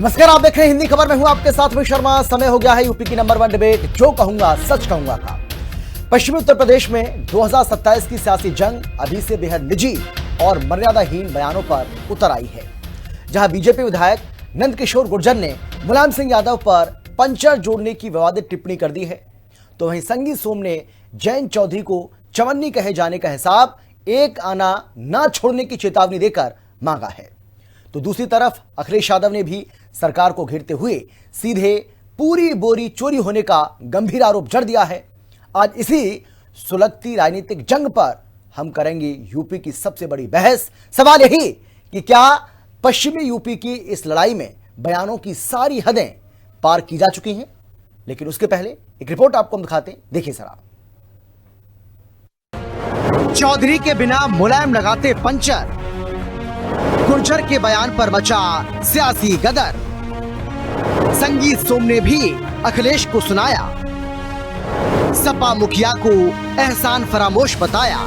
नमस्कार, आप देख रहे हैं हिंदी खबर में हूं आपके साथ में शर्मा। समय हो गया है यूपी की नंबर 1 डिबेट जो कहूंगा सच कहूंगा का। पश्चिमी उत्तर प्रदेश में 2027 की सियासी जंग अभी से बेहद निजी और मर्यादाहीन बयानों पर उतर आई है। जहां बीजेपी विधायक नंदकिशोर गुर्जर ने मुलायम सिंह यादव पर पंचर जोड़ने की विवादित टिप्पणी कर दी है, तो वहीं संगी सोम ने जयंत चौधरी को चवन्नी कहे जाने का हिसाब एक आना ना छोड़ने की चेतावनी देकर मांगा है। तो दूसरी तरफ अखिलेश यादव ने भी सरकार को घेरते हुए सीधे पूरी बोरी चोरी होने का गंभीर आरोप जड़ दिया है। आज इसी सुलगती राजनीतिक जंग पर हम करेंगे यूपी की सबसे बड़ी बहस। सवाल यही कि क्या पश्चिमी यूपी की इस लड़ाई में बयानों की सारी हदें पार की जा चुकी हैं? लेकिन उसके पहले एक रिपोर्ट आपको हम दिखाते हैं, देखिए जरा। चौधरी के बिना मुलायम लगाते पंचर, गुर्जर के बयान पर मचा सियासी गदर। संगीत सोम ने भी अखिलेश को सुनाया, सपा मुखिया को एहसान फरामोश बताया।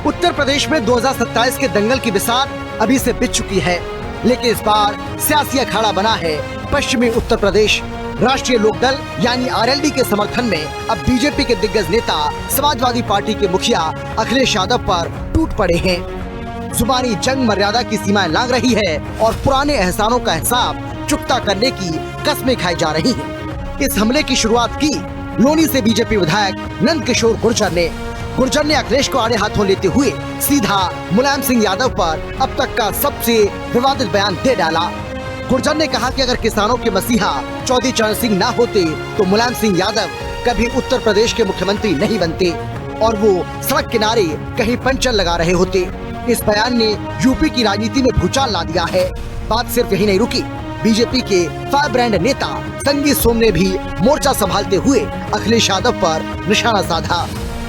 उत्तर प्रदेश में 2027 के दंगल की बिसात अभी से बिछ चुकी है, लेकिन इस बार सियासी अखाड़ा बना है पश्चिमी उत्तर प्रदेश। राष्ट्रीय लोकदल यानी आरएलडी के समर्थन में अब बीजेपी के दिग्गज नेता समाजवादी पार्टी के मुखिया अखिलेश यादव पर टूट पड़े हैं। जुबानी जंग मर्यादा की सीमाएं लांघ रही है और पुराने एहसानों का हिसाब चुकता करने की कस्में खाई जा रही हैं। इस हमले की शुरुआत की लोनी से बीजेपी विधायक नंदकिशोर गुर्जर ने। गुर्जर ने अखिलेश को आड़े हाथों लेते हुए सीधा मुलायम सिंह यादव पर अब तक का सबसे विवादित बयान दे डाला। गुर्जर ने कहा कि अगर किसानों के मसीहा चौधरी चरण सिंह न होते तो मुलायम सिंह यादव कभी उत्तर प्रदेश के मुख्यमंत्री नहीं बनते और वो सड़क किनारे कहीं पंचर लगा रहे होते। इस बयान ने यूपी की राजनीति में भूचाल ला दिया है। बात सिर्फ यही नहीं रुकी, बीजेपी के फायर ब्रांड नेता संगीत सोम ने भी मोर्चा संभालते हुए अखिलेश यादव पर निशाना साधा।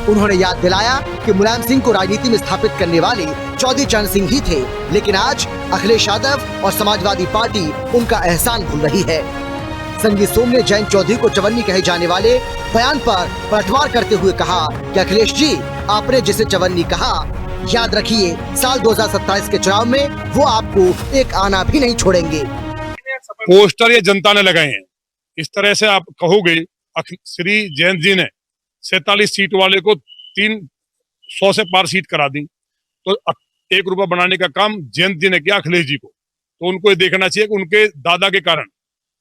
उन्होंने याद दिलाया कि मुलायम सिंह को राजनीति में स्थापित करने वाले चौधरी चरण सिंह ही थे, लेकिन आज अखिलेश यादव और समाजवादी पार्टी उनका एहसान भूल रही है। संगीत सोम ने जयंत चौधरी को चवन्नी कहे जाने वाले बयान पर पलटवार करते हुए कहा कि अखिलेश जी, आपने जिसे चवन्नी कहा, याद रखिए साल 2027 के चुनाव में वो आपको एक आना भी नहीं छोड़ेंगे। पोस्टर ये जनता ने लगाए हैं। इस तरह से आप कहोगे श्री जयंत जी ने 47 सीट वाले को 300 से पार सीट करा दी, तो 1 रुपया बनाने का काम जयंत जी ने किया अखिलेश जी को। तो उनको ये देखना चाहिए कि उनके दादा के कारण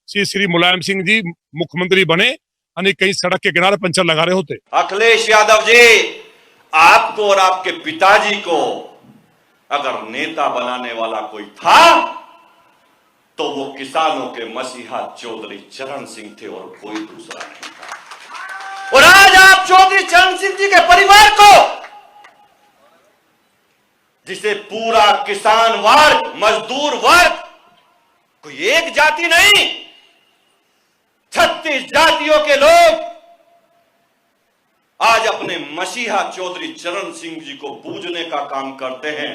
श्री मुलायम सिंह जी मुख्यमंत्री बने, यानी कहीं सड़क के किनारे पंचर लगा रहे होते। अखिलेश यादव जी, आपको और आपके पिताजी को अगर नेता बनाने वाला कोई था तो वो किसानों के मसीहा चौधरी चरण सिंह थे और कोई दूसरा नहीं था। और आज आप चौधरी चरण सिंह जी के परिवार को, जिसे पूरा किसान वर्ग, मजदूर वर्ग, कोई एक जाति नहीं, 36 जातियों के लोग आज अपने मसीहा चौधरी चरण सिंह जी को पूजने का काम करते हैं।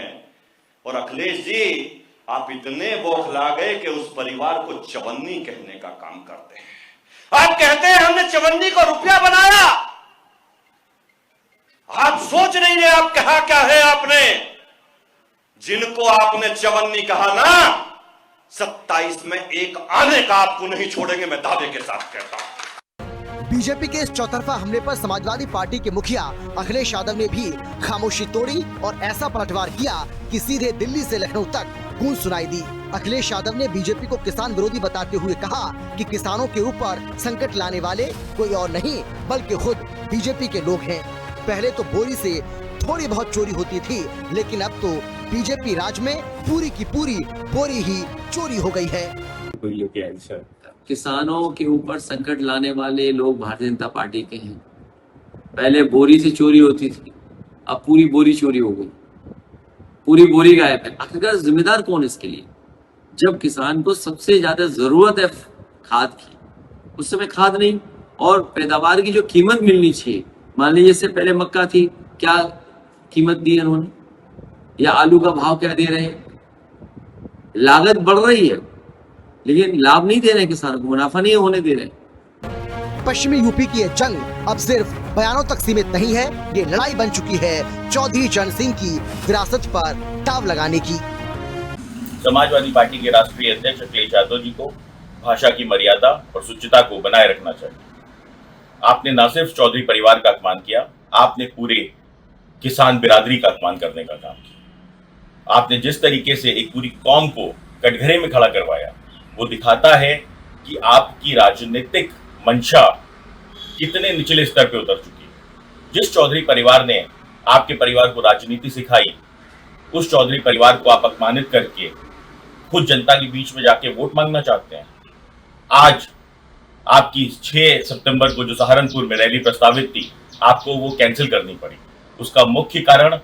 और अखिलेश जी, आप इतने बौखला गए कि उस परिवार को चवन्नी कहने का काम करते हैं। आप कहते हैं हमने चवन्नी को रुपया बनाया। आप सोच नहीं रहे आप कहा क्या है आपने। जिनको आपने चवन्नी कहा ना, 27 में एक आने का आपको नहीं छोड़ेंगे, मैं दावे के साथ कहता हूं। बीजेपी के इस चौतरफा हमले पर समाजवादी पार्टी के मुखिया अखिलेश यादव ने भी खामोशी तोड़ी और ऐसा पलटवार किया कि सीधे दिल्ली से लखनऊ तक गूंज सुनाई दी। अखिलेश यादव ने बीजेपी को किसान विरोधी बताते हुए कहा कि किसानों के ऊपर संकट लाने वाले कोई और नहीं बल्कि खुद बीजेपी के लोग हैं। पहले तो बोरी से थोड़ी बहुत चोरी होती थी, लेकिन अब तो बीजेपी राज में पूरी की पूरी बोरी ही चोरी हो गई है। किसानों के ऊपर संकट लाने वाले लोग भारतीय जनता पार्टी के हैं। पहले बोरी से चोरी होती थी, अब पूरी बोरी चोरी हो गई, पूरी बोरी गायब है। आखिरकार जिम्मेदार कौन इसके लिए? जब किसान को सबसे ज्यादा जरूरत है खाद की, उस समय खाद नहीं और पैदावार की जो कीमत मिलनी चाहिए, मान लीजिए इससे पहले मक्का थी, क्या कीमत दी उन्होंने, या आलू का भाव क्या दे रहे हैं? लागत बढ़ रही है लेकिन लाभ नहीं दे रहे किसानों को, मुनाफा नहीं होने दे रहे। पश्चिमी यूपी की ये जंग अब सिर्फ बयानों तक सीमित नहीं है, ये लड़ाई बन चुकी है चौधरी चरण सिंह की विरासत पर दांव लगाने की। समाजवादी पार्टी के राष्ट्रीय अध्यक्ष अखिलेश यादव जी को भाषा की मर्यादा और शुचिता को बनाए रखना चाहिए। आपने न सिर्फ चौधरी परिवार का अपमान किया, आपने पूरे किसान बिरादरी का अपमान करने का काम किया। आपने जिस तरीके से एक पूरी कौम को कटघरे में खड़ा करवाया, वो दिखाता है कि आपकी राजनीतिक मंशा कितने निचले स्तर पे उतर चुकी है। जिस चौधरी परिवार ने आपके परिवार को राजनीति सिखाई, उस चौधरी परिवार को आप अपमानित करके खुद जनता के बीच में जाके वोट मांगना चाहते हैं। आज आपकी 6 सितंबर को जो सहारनपुर में रैली प्रस्तावित थी, आपको वो कैंसिल करनी पड़ी। उसका मुख्य कारण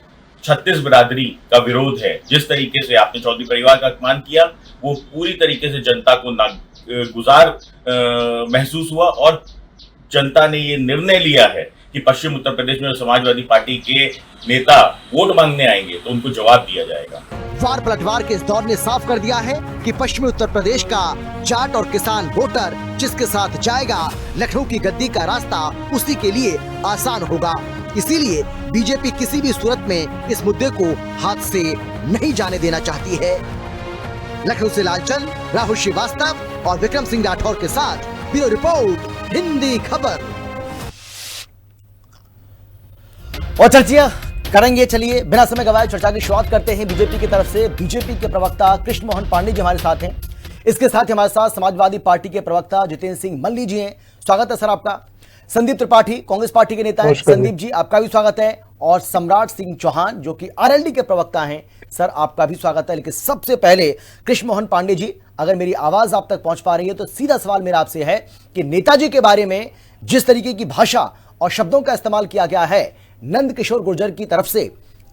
36 बिरादरी का विरोध है। जिस तरीके से आपने चौधरी परिवार का अपमान किया, वो पूरी तरीके से जनता को नागुजार महसूस हुआ और जनता ने ये निर्णय लिया है कि पश्चिम उत्तर प्रदेश में समाजवादी पार्टी के नेता वोट मांगने आएंगे तो उनको जवाब दिया जाएगा। वार पलटवार के इस दौर ने साफ कर दिया है कि पश्चिमी उत्तर प्रदेश का जाट और किसान वोटर जिसके साथ जाएगा, लखनऊ की गद्दी का रास्ता उसी के लिए आसान होगा। इसीलिए बीजेपी किसी भी सूरत में इस मुद्दे को हाथ से नहीं जाने देना चाहती है। लखनऊ से लालचंद, राहुल श्रीवास्तव और विक्रम सिंह राठौर के साथ ब्यूरो रिपोर्ट, हिंदी खबर। और चर्चा करेंगे, चलिए बिना समय गवाए चर्चा की शुरुआत करते हैं। बीजेपी की तरफ से बीजेपी के प्रवक्ता कृष्ण मोहन पांडे जी हमारे साथ हैं। इसके साथ ही हमारे साथ समाजवादी पार्टी के प्रवक्ता जितेंद्र सिंह मल्ली जी हैं। स्वागत है सर आपका। संदीप त्रिपाठी कांग्रेस पार्टी के नेता हैं। संदीप जी आपका भी स्वागत है। और सम्राट सिंह चौहान जो कि आरएलडी के प्रवक्ता हैं, सर आपका भी स्वागत है। लेकिन सबसे पहले कृष्ण मोहन पांडे जी, अगर मेरी आवाज आप तक पहुंच पा रही है तो सीधा सवाल मेरा आपसे है कि नेताजी के बारे में जिस तरीके की भाषा और शब्दों का इस्तेमाल किया गया है नंद किशोर गुर्जर की तरफ से,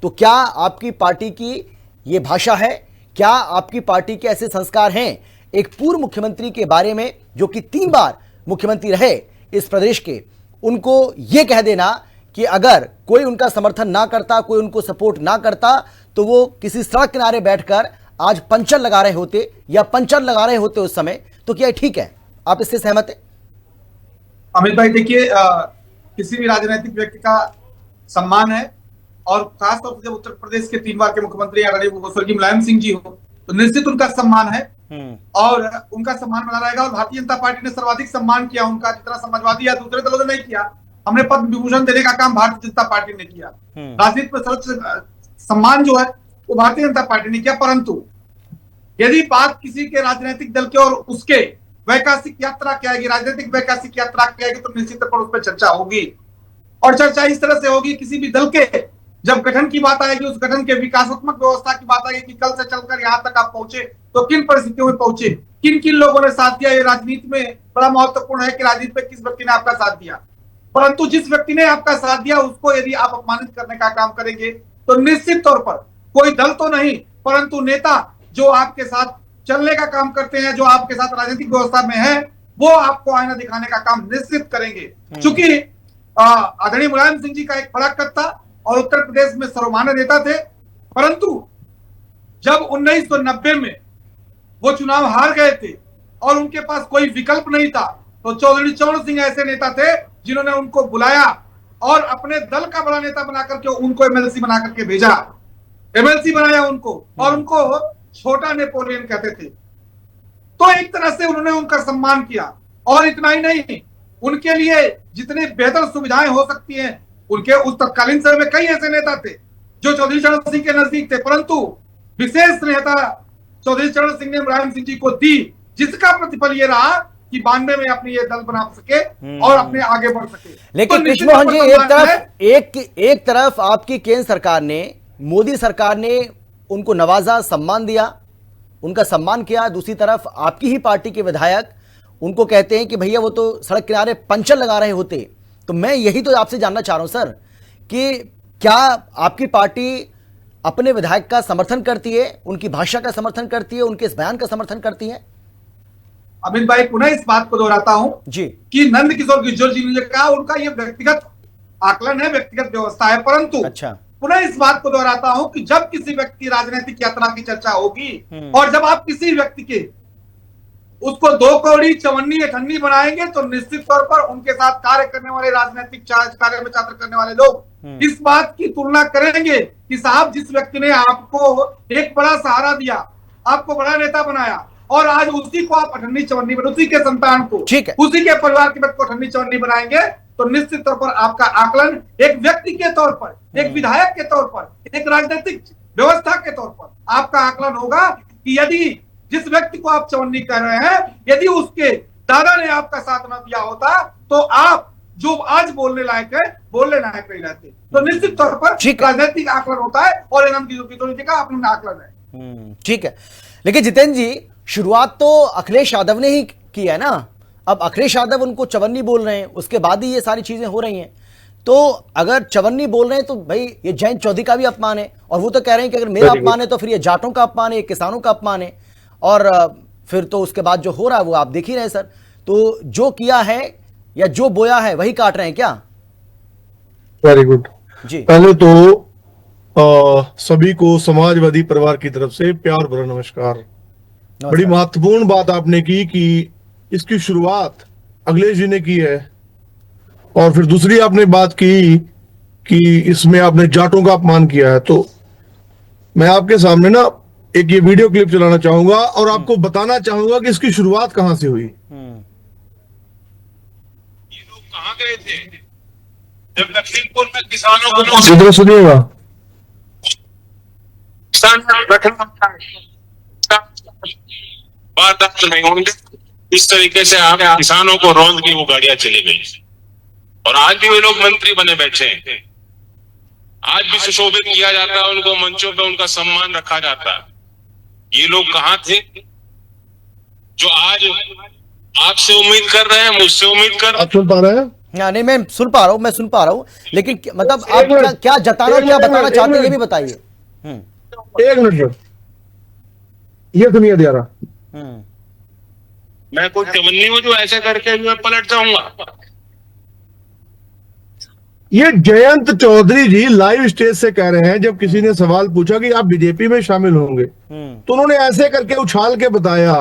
तो क्या आपकी पार्टी की ये भाषा है? क्या आपकी पार्टी के ऐसे संस्कार हैं एक पूर्व मुख्यमंत्री के बारे में जो कि 3 बार मुख्यमंत्री रहे इस प्रदेश के, उनको यह कह देना कि अगर कोई उनका समर्थन ना करता, कोई उनको सपोर्ट ना करता, तो वो किसी सड़क किनारे बैठकर आज पंचर लगा रहे होते या पंचर लगा रहे होते उस समय, तो क्या ठीक है? आप इससे सहमत हैं? अमित भाई देखिए, किसी भी राजनीतिक व्यक्ति का सम्मान है और खासतौर पर जब उत्तर प्रदेश के 3 बार के मुख्यमंत्री स्वर्गीय मुलायम सिंह जी हो तो निश्चित उनका सम्मान है और उनका सम्मान बना रहेगा। और भारतीय जनता पार्टी ने सर्वाधिक सम्मान किया उनका, जितना समाजवादी या दूसरे दलों ने नहीं किया। हमने पद्म विभूषण देने का काम भारतीय जनता पार्टी ने किया। राजनीति में सर्वोच्च सम्मान जो है वो भारतीय जनता पार्टी ने किया। परंतु यदि बात किसी के राजनीतिक दल के और उसके वैकासिक यात्रा की आएगी, राजनीतिक वैकासिक यात्रा की आएगी, तो निश्चित तौर पर उस पर चर्चा होगी। और चर्चा इस तरह से होगी, किसी भी दल के जब गठन की बात आएगी, उस गठन के विकासात्मक व्यवस्था की बात आएगी कि कल से चलकर यहाँ तक आप पहुंचे तो किन परिस्थितियों में पहुंचे, किन किन लोगों ने साथ दिया। ये राजनीति में बड़ा महत्वपूर्ण है कि राजनीति में किस व्यक्ति ने आपका साथ दिया। परंतु जिस व्यक्ति ने आपका साथ दिया उसको यदि आप अपमानित करने का काम करेंगे तो निश्चित तौर पर कोई दल तो नहीं परंतु नेता जो आपके साथ चलने का काम करते हैं, जो आपके साथ राजनीतिक व्यवस्था में है, वो आपको आईना दिखाने का काम निश्चित करेंगे। चूंकि आदरणीय मुलायम सिंह जी का एक बड़ा कद था और उत्तर प्रदेश में सर्वमान्य नेता थे, परंतु जब 1990 में वो चुनाव हार गए थे और उनके पास कोई विकल्प नहीं था, तो चौधरी चरण सिंह ऐसे नेता थे जिन्होंने उनको बुलाया और अपने दल का बड़ा नेता बनाकर के उनको एमएलसी बना करके भेजा। एमएलसी बनाया उनको और उनको छोटा नेपोलियन कहते थे। तो एक तरह से उन्होंने उनका सम्मान किया। और इतना ही नहीं, उनके लिए जितनी बेहतर सुविधाएं हो सकती हैं, उनके उस तत्कालीन समय में कई ऐसे नेता थे जो चौधरी चरण सिंह के नजदीक थे, परंतु विशेष नेता चौधरी चरण सिंह ने मुलायम सिंह जी को दी, जिसका प्रतिफल ये रहा कि 92 में अपनी ये दल बना सके और अपने आगे बढ़ सके। लेकिन तो कृष्ण मोहन जी, एक तरफ आपकी केंद्र सरकार ने, मोदी सरकार ने उनको नवाजा, सम्मान दिया, उनका सम्मान किया। दूसरी तरफ आपकी ही पार्टी के विधायक उनको कहते हैं कि भैया वो तो सड़क किनारे पंचर लगा रहे होते। तो मैं यही तो आपसे जानना चाह रहा हूं सर कि क्या आपकी पार्टी अपने विधायक का समर्थन करती है, उनकी भाषा का समर्थन करती है, उनके इस बयान का समर्थन करती है? अमित भाई पुनः इस बात को दोहराता हूं जी कि नंद किशोर गुर्जर जी ने कहा, उनका यह व्यक्तिगत आकलन है, व्यक्तिगत व्यवस्था है, परंतु पुनः इस बात को दोहराता हूं कि जब किसी व्यक्ति राजनीतिक यात्रा की चर्चा होगी और जब आप किसी व्यक्ति के उसको 2 कौड़ी चवन्नी अठन्नी बनाएंगे तो निश्चित तौर पर उनके साथ कार्य करने वाले, राजनीतिक कार्य में चात्र करने वाले लोग इस बात की तुलना करेंगे कि साहब जिस व्यक्ति ने आपको एक बड़ा सहारा दिया, आपको बड़ा नेता बनाया, और आज उसी को आप अठन्नी चवन्नी बना, उसी के संतान को, ठीक है, उसी के परिवार के व्यक्ति को अठन्नी चवन्नी बनाएंगे तो निश्चित तौर पर आपका आकलन एक व्यक्ति के तौर पर, एक विधायक के तौर पर, एक राजनीतिक व्यवस्था के तौर पर आपका आकलन होगा कि यदि जिस व्यक्ति को आप चवन्नी कह रहे हैं, यदि उसके दादा ने आपका साथ न दिया होता तो आप जो आज बोलने लायक है, बोलने लायक नहीं रहते। तो निश्चित तौर पर राजनीतिक आकलन होता है और एनएम की का अपना आकलन है। ठीक है, लेकिन जितेंद्र जी, शुरुआत तो अखिलेश यादव ने ही की है ना। अब अखिलेश यादव उनको चवन्नी बोल रहे हैं, उसके बाद ही ये सारी चीजें हो रही हैं। तो अगर चवन्नी बोल रहे हैं तो भाई ये जयंत चौधरी का भी अपमान है, और वो तो कह रहे हैं कि अगर मेरा अपमान है तो फिर ये जाटों का अपमान है, किसानों का अपमान है, और फिर तो उसके बाद जो हो रहा है वो आप देख ही रहे हैं सर। तो जो किया है या जो बोया है वही काट रहे हैं क्या? वेरी गुड जी, पहले तो सभी को समाजवादी परिवार की तरफ से प्यार भरा नमस्कार। बड़ी महत्वपूर्ण बात आपने की कि इसकी शुरुआत अखिलेश जी ने की है, और फिर दूसरी आपने बात की कि इसमें आपने जाटों का अपमान किया है। तो मैं आपके सामने ना एक ये वीडियो क्लिप चलाना चाहूंगा और आपको बताना चाहूंगा कि इसकी शुरुआत कहां से हुई। ये लोग कहां गए थे जब लखीमपुर में किसानों को इधर सुनिएगा। बात नहीं होंगे, इस तरीके से आप किसानों को रौंद के वो गाड़ियां चली गई, और आज भी वे लोग मंत्री बने बैठे हैं। आज भी सुशोभित किया जाता है उनको, मंचों पे उनका सम्मान रखा जाता है। ये लोग कहां थे जो आज आपसे उम्मीद कर रहे हैं, मुझसे उम्मीद कर? आप सुन पा रहे हैं? नहीं, मैं सुन पा रहा हूं, लेकिन मतलब आप क्या जताना, क्या बताना चाहते हैं ये भी बताइए। एक मिनट सर, ये सुनिए दियारा। मैं कोई चवन्नी हूं जो ऐसे करके मैं पलट जाऊंगा? ये जयंत चौधरी जी लाइव स्टेज से कह रहे हैं, जब किसी ने सवाल पूछा कि आप बीजेपी में शामिल होंगे, तो उन्होंने ऐसे करके उछाल के बताया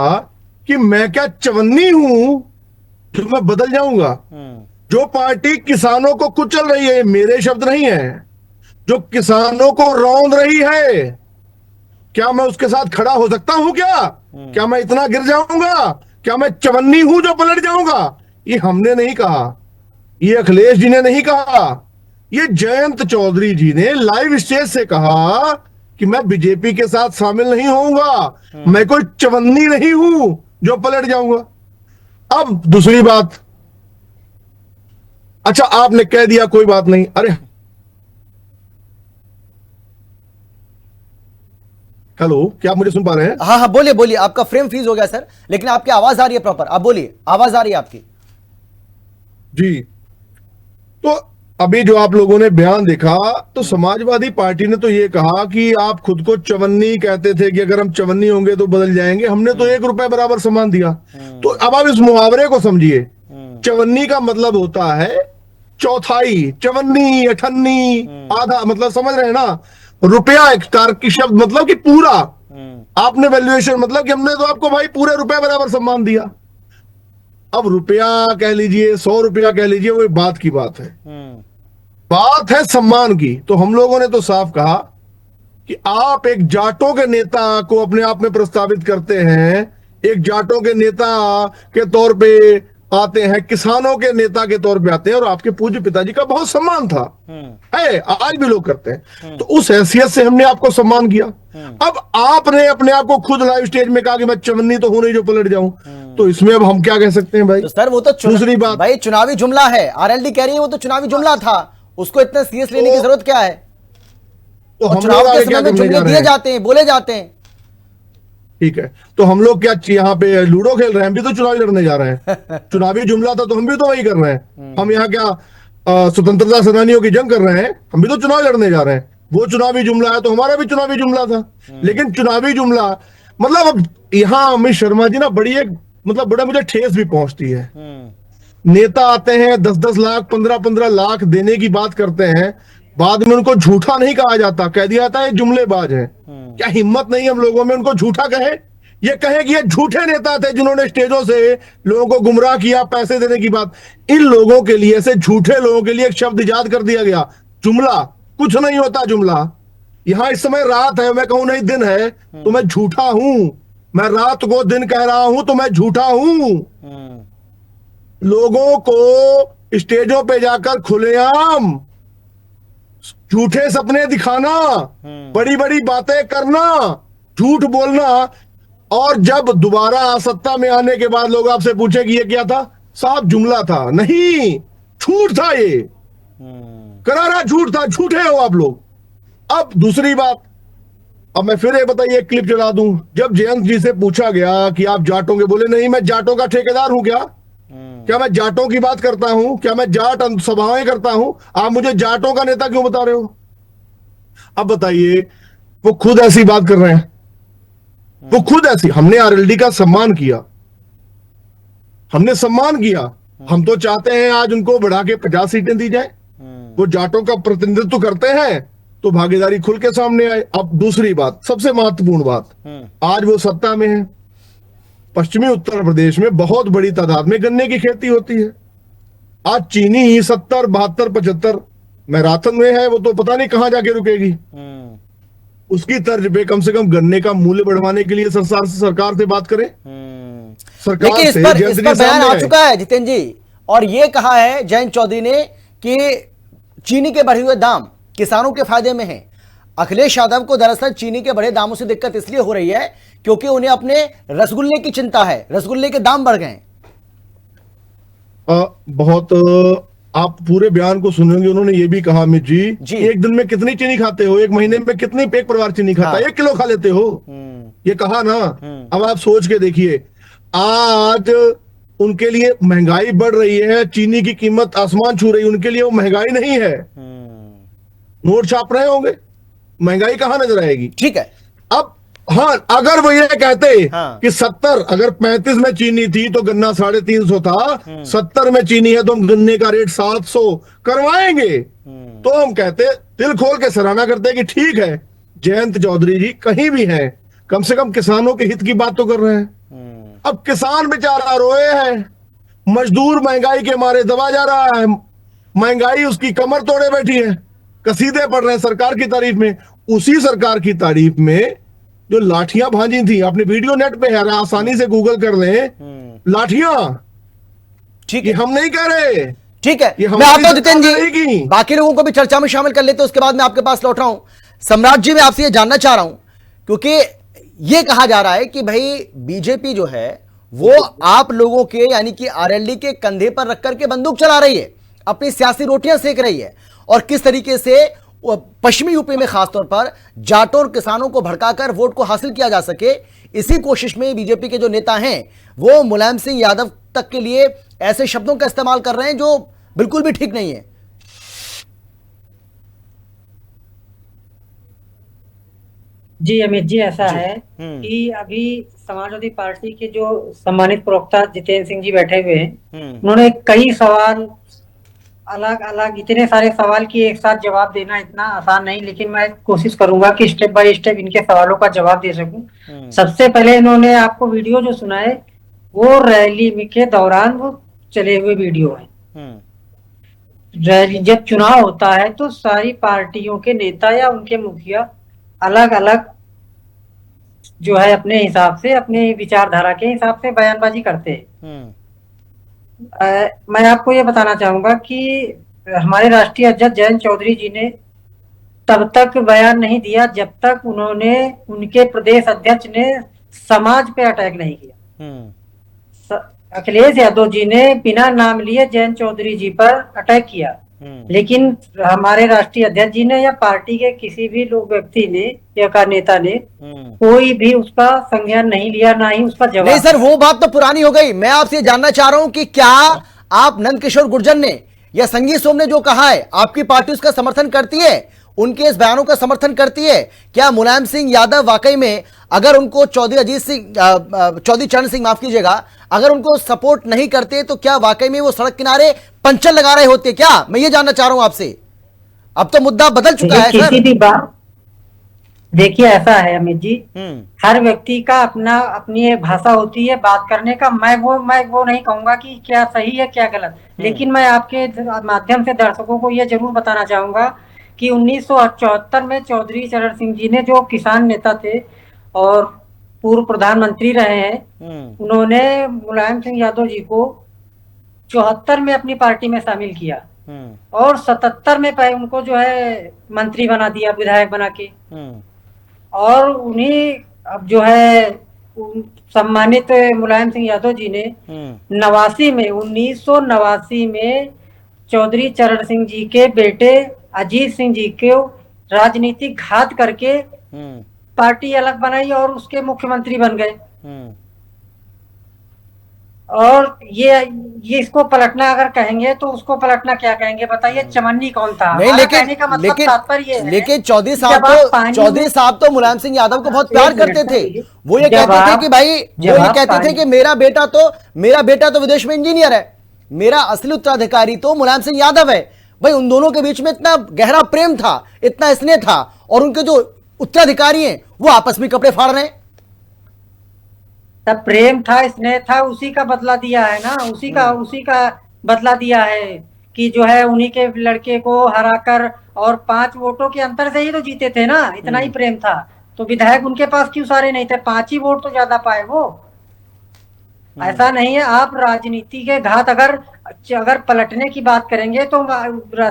कि मैं क्या चवन्नी हूं जो मैं बदल जाऊंगा। जो पार्टी किसानों को कुचल रही है, मेरे शब्द नहीं है, जो किसानों को रौंद रही है, क्या मैं उसके साथ खड़ा हो सकता हूं? क्या मैं इतना गिर जाऊंगा? क्या मैं चवन्नी हूं जो पलट जाऊंगा? ये हमने नहीं कहा, ये अखिलेश जी ने नहीं कहा, ये जयंत चौधरी जी ने लाइव स्टेज से कहा कि मैं बीजेपी के साथ शामिल नहीं होऊंगा, मैं कोई चवन्नी नहीं हूं जो पलट जाऊंगा। अब दूसरी बात, अच्छा आपने कह दिया कोई बात नहीं, अरे हेलो, क्या आप मुझे सुन पा रहे हैं? हाँ, बोलिए, आपका फ्रेम फ्रीज हो गया सर, लेकिन आपकी आवाज आ रही है प्रॉपर, आप बोलिए, आवाज आ रही है आपकी। जी, तो अभी जो आप लोगों ने बयान देखा, तो समाजवादी पार्टी ने तो ये कहा कि आप खुद को चवन्नी कहते थे कि अगर हम चवन्नी होंगे तो बदल जाएंगे, हमने तो 1 रुपए बराबर सम्मान दिया। तो अब आप इस मुहावरे को समझिए, चवन्नी का मतलब होता है चौथाई, चवन्नी, अठन्नी, आधा, मतलब समझ रहे हैं ना। रुपया एक तार्किक शब्द, मतलब कि पूरा। आपने वैल्यूएशन मतलब कि हमने तो आपको भाई पूरे रुपए बराबर सम्मान दिया। अब रुपया कह लीजिए, 100 रुपया कह लीजिए, वो बात की बात है, बात है सम्मान की। तो हम लोगों ने तो साफ कहा कि आप एक जाटों के नेता को अपने आप में प्रस्तावित करते हैं, एक जाटों के नेता के तौर पे आते हैं, किसानों के नेता के तौर पे आते हैं, और आपके पूज्य पिताजी का बहुत सम्मान था, है, आज भी लोग करते हैं। तो उस हैसियत से हमने आपको सम्मान किया। अब आपने अपने आप को खुद लाइव स्टेज में कहा कि मैं चवन्नी तो हूं नहीं जो पलट जाऊं, तो इसमें अब हम क्या कह सकते हैं भाई? तो सर वो तो दूसरी बात भाई चुनावी जुमला है, आरएलडी कह रही है वो तो चुनावी जुमला था, उसको इतना सीरियस लेने की जरूरत क्या है? तो हम चुनाव लोग के समय में जुमले दिए जाते हैं, बोले जाते हैं। ठीक है, तो हम लोग क्या यहाँ पे लूडो खेल रहे हैं? हम भी तो चुनावी लड़ने जा रहे हैं। चुनावी जुमला था तो हम भी तो वही कर रहे हैं। हम यहाँ क्या स्वतंत्रता सेनानियों की जंग कर रहे हैं? हम भी तो चुनाव लड़ने जा रहे हैं। वो चुनावी जुमला है तो हमारा भी चुनावी जुमला था। लेकिन चुनावी जुमला मतलब अब यहाँ अमित शर्मा जी ना बड़ी एक मतलब बड़ा मुझे ठेस भी पहुंचती है। नेता आते हैं 10-10 लाख 15-15 लाख देने की बात करते हैं, बाद में उनको झूठा नहीं कहा जाता, कह दिया जाता है जुमलेबाज है। क्या हिम्मत नहीं हम लोगों में उनको झूठा कहे? ये कहे कि ये झूठे नेता थे जिन्होंने स्टेजों से लोगों को गुमराह किया पैसे देने की बात। इन लोगों के लिए, ऐसे झूठे लोगों के लिए एक शब्द इजाद कर दिया गया, जुमला। कुछ नहीं होता जुमला। यहां इस समय रात है, मैं कहूं नहीं दिन है, तो मैं झूठा हूं, मैं रात को दिन कह रहा हूं तो मैं झूठा हूं। लोगों को स्टेजों पे जाकर खुलेआम झूठे सपने दिखाना, बड़ी बड़ी बातें करना, झूठ बोलना, और जब दोबारा सत्ता में आने के बाद लोग आपसे पूछे कि ये क्या था, साफ जुमला था, नहीं झूठ था, ये करारा झूठ था, झूठे हो आप लोग। अब दूसरी बात, अब मैं फिर एक बताइए एक क्लिप चला दूं। जब जयंत जी से पूछा गया कि आप जाटों के, बोले नहीं मैं जाटों का ठेकेदार हूं क्या मैं जाटों की बात करता हूं, क्या मैं जाट सभाएं करता हूं, आप मुझे जाटों का नेता क्यों बता रहे हो? अब बताइए, वो खुद ऐसी बात कर रहे हैं, वो खुद ऐसी। हमने आरएलडी का सम्मान किया, हमने सम्मान किया, हम तो चाहते हैं आज उनको बढ़ा के 50 सीटें दी जाए। वो जाटों का प्रतिनिधित्व करते हैं तो भागीदारी खुल के सामने आए। अब दूसरी बात, सबसे महत्वपूर्ण बात, आज वो सत्ता में है, पश्चिमी उत्तर प्रदेश में बहुत बड़ी तादाद में गन्ने की खेती होती है। आज चीनी ही 70, 72, 75 मैराथन में है, वो तो पता नहीं कहां जाके रुकेगी। उसकी तर्ज पे कम से कम गन्ने का मूल्य बढ़वाने के लिए सरकार से बात करें। सरकार लेकिन इस पर बयान आ चुका है जितेंद्र जी, और ये कहा है जयंत चौधरी ने कि चीनी के बढ़े हुए दाम किसानों के फायदे में है। अखिलेश यादव को दरअसल चीनी के बढ़े दामों से दिक्कत इसलिए हो रही है क्योंकि उन्हें अपने रसगुल्ले की चिंता है, रसगुल्ले के दाम बढ़ गए। बहुत आप पूरे बयान को सुनेंगे, उन्होंने ये भी कहा अमित जी, एक दिन में कितनी चीनी खाते हो, एक महीने में कितनी एक परिवार चीनी खाता है, 1 किलो खा लेते हो, ये कहा ना। अब आप सोच के देखिए, आज उनके लिए महंगाई बढ़ रही है, चीनी की कीमत आसमान छू रही है, उनके लिए वो महंगाई नहीं है। नोट छाप रहे होंगे, महंगाई कहां नजर आएगी? ठीक है। अब हाँ, अगर वो ये कहते कि 70, अगर 35 में चीनी थी तो गन्ना 350 था, 70 में चीनी है तो हम गन्ने का रेट 700 करवाएंगे, तो हम कहते, दिल खोल के सराहना करते कि ठीक है, जयंत चौधरी जी कहीं भी हैं, कम से कम किसानों के हित की बात तो कर रहे हैं। अब किसान बेचारा रोए है, मजदूर महंगाई के मारे दबा जा रहा है, महंगाई उसकी कमर तोड़े बैठी है, कसीदे पड़ रहे हैं सरकार की तारीफ में। उसी सरकार की तारीफ में जो लाठियां भांजी थी, आपने वीडियो नेट पे है, आसानी से गूगल कर लें, लाठियां, ठीक है, हम नहीं कह रहे, ठीक है। मैं आता हूं जितेंद्र जी, बाकी लोगों को भी चर्चा में शामिल कर लेते हैं, उसके बाद मैं आपके पास लौट रहा हूं। सम्राट जी, मैं आपसे ये जानना चाह रहा हूं, क्योंकि ये कहा जा रहा है कि भाई बीजेपी जो है वो आप लोगों के यानी कि आरएलडी के कंधे पर रख करके बंदूक चला रही है, अपनी सियासी रोटियां सेक रही है, और किस तरीके से पश्चिमी यूपी में खासतौर पर जाटों और किसानों को भड़काकर वोट को हासिल किया जा सके, इसी कोशिश में बीजेपी के जो नेता हैं वो मुलायम सिंह यादव तक के लिए ऐसे शब्दों का इस्तेमाल कर रहे हैं जो बिल्कुल भी ठीक नहीं है। जी अमित जी, ऐसा है कि अभी समाजवादी पार्टी के जो सम्मानित प्रवक्ता जितेंद्र सिंह जी बैठे हुए हैं, उन्होंने कई सवाल, अलग अलग इतने सारे सवाल की एक साथ जवाब देना इतना आसान नहीं, लेकिन मैं कोशिश करूंगा कि स्टेप बाय स्टेप इनके सवालों का जवाब दे सकूं। सबसे पहले इन्होंने आपको वीडियो जो सुनाए वो रैली के दौरान वो चले हुए वीडियो है। रैली, जब चुनाव होता है तो सारी पार्टियों के नेता या उनके मुखिया अलग अलग जो है अपने हिसाब से, अपने विचारधारा के हिसाब से बयानबाजी करते हैं। मैं आपको ये बताना चाहूंगा कि हमारे राष्ट्रीय अध्यक्ष जयंत चौधरी जी ने तब तक बयान नहीं दिया जब तक उनके प्रदेश अध्यक्ष ने समाज पे अटैक नहीं किया। अखिलेश यादव जी ने बिना नाम लिए जयंत चौधरी जी पर अटैक किया, लेकिन हमारे राष्ट्रीय अध्यक्ष जी ने या पार्टी के किसी भी लोग व्यक्ति ने या नेता ने कोई भी उसका संज्ञान नहीं लिया, ना ही उसका जवाब। नहीं सर, वो बात तो पुरानी हो गई। मैं आपसे जानना चाह रहा हूं कि क्या आप नंदकिशोर गुर्जर ने या संगीत सोम ने जो कहा है, आपकी पार्टी उसका समर्थन करती है, उनके इस बयानों का समर्थन करती है? क्या मुलायम सिंह यादव वाकई में, अगर उनको चौधरी चरण सिंह माफ कीजिएगा, अगर उनको सपोर्ट नहीं करते तो क्या वाकई में वो सड़क किनारे पंचर लगा रहे होते? क्या, मैं ये जानना चाह रहा हूं आपसे। अब तो मुद्दा बदल चुका है किसी भी बात, देखिए ऐसा है अमित जी, हर व्यक्ति का अपनी एक भाषा होती है बात करने का। मैं वो नहीं कहूंगा कि क्या सही है क्या गलत, लेकिन मैं आपके माध्यम से दर्शकों को ये जरूर बताना चाहूंगा कि 1974 में चौधरी चरण सिंह जी ने, जो किसान नेता थे और पूर्व प्रधानमंत्री रहे हैं, उन्होंने मुलायम सिंह यादव जी को 74 में अपनी पार्टी में शामिल किया और 77 में उनको जो है मंत्री बना दिया, विधायक बना के। और उन्हीं अब जो है सम्मानित मुलायम सिंह यादव जी ने 1989 में चौधरी चरण सिंह जी के बेटे अजीत सिंह जी को राजनीतिक घात करके पार्टी अलग बनाई और उसके मुख्यमंत्री बन गए। और ये इसको पलटना अगर कहेंगे तो उसको पलटना क्या कहेंगे बताइए? चमन्नी कौन था? नहीं, कहने का मतलब तात्पर्य है, लेकिन चौधरी साहब तो मुलायम सिंह यादव को बहुत प्यार करते थे। वो ये कहते थे कि भाई, वो ये कहते थे कि मेरा बेटा तो विदेश में इंजीनियर है, मेरा असली उत्तराधिकारी तो मुलायम सिंह यादव है। भाई उन दोनों के बीच में इतना गहरा प्रेम था, इतना स्नेह था, और उनके जो उत्तराधिकारी हैं वो आपस में कपड़े फाड़ रहे हैं। तब प्रेम था, स्नेह था, उसी का बदला दिया है ना, उसी का बदला दिया है कि जो है उन्हीं के लड़के को हराकर और 5 वोटों के अंतर से ही तो जीते थे ना। इतना ही प्रेम था तो विधायक उनके पास क्यों सारे नहीं थे? 5 ही वोट तो ज्यादा पाए वो। ऐसा नहीं है। आप राजनीति के घात अगर पलटने की बात करेंगे तो